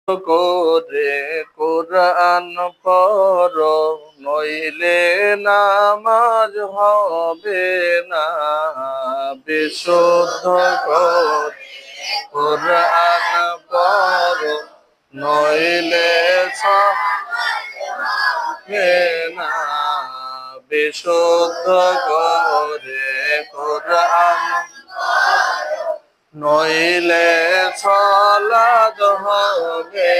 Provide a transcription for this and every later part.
করে কোরআন পড়ো, নইলে নামাজ হবে না। বিশুদ্ধ করে কোরআন পড়ো, নইলে হবে না। বিশুদ্ধ করে কোরআন নইলে সালাত হবে।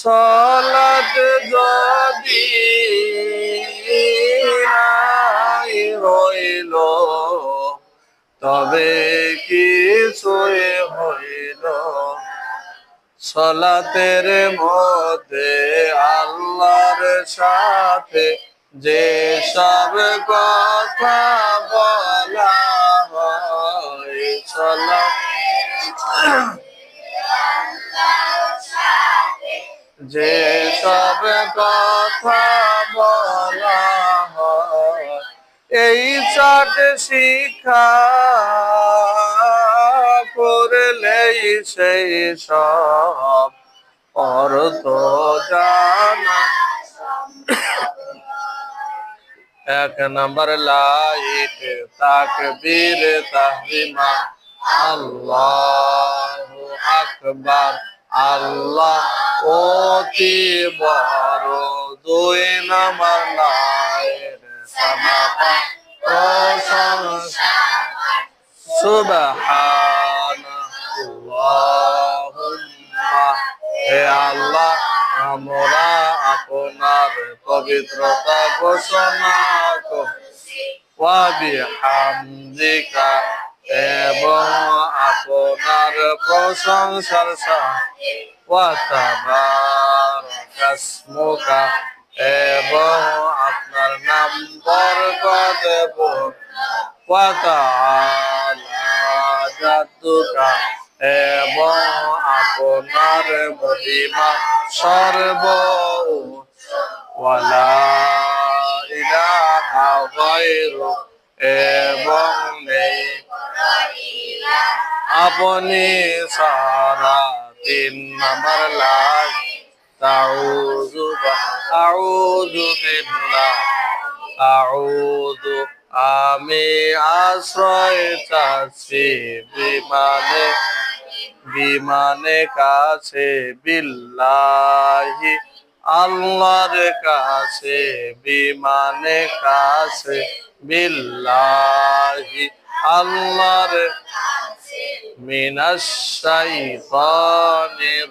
সালাত যদি নাই হইল, তবে কিছুই হইল। সালাতের মধ্যে আল্লাহর সাথে যে সব কথা বলা হয়, যে সব কথা বলা হয়, এই চাট শিক্ষা করলেই সেই সব অর্থ জানা। এক নম্বর লাইট তাকবীর তাহরিমা, আল্লাহু আকবার, আল্লাহ অতি বড়। দুই নম্বর লাইট সামাপা প্রশংসা, সুবহানাল্লাহুম্মা, হে আল্লাহ আমরা আপনার পবিত্রতা ঘোষণা করছি, ওয়া বিহামদিকা, এবং আপনার প্রশংসার সাথে, ওয়া তাবারাকা ইসমুকা, এবং আপনার নাম বরকতপূর্ণ, ওয়া তাআলা জাদ্দুকা, এবং আপনার মহিমা সর্বোচ্চ, ওয়া লা ইলাহা গায়রু, এবং নেই আপনি ছাড়া। তিন নম্বর লাইট তাউযু বিল্লাহ, আউযু, আমি আশ্রয় চাচ্ছি বিমানে কাছে, বিল্লাহি, আল্লাহর কাছে, বিমানে কাছে, বিল্লাহি, আল্লাহর, মিনাশ শাইতানির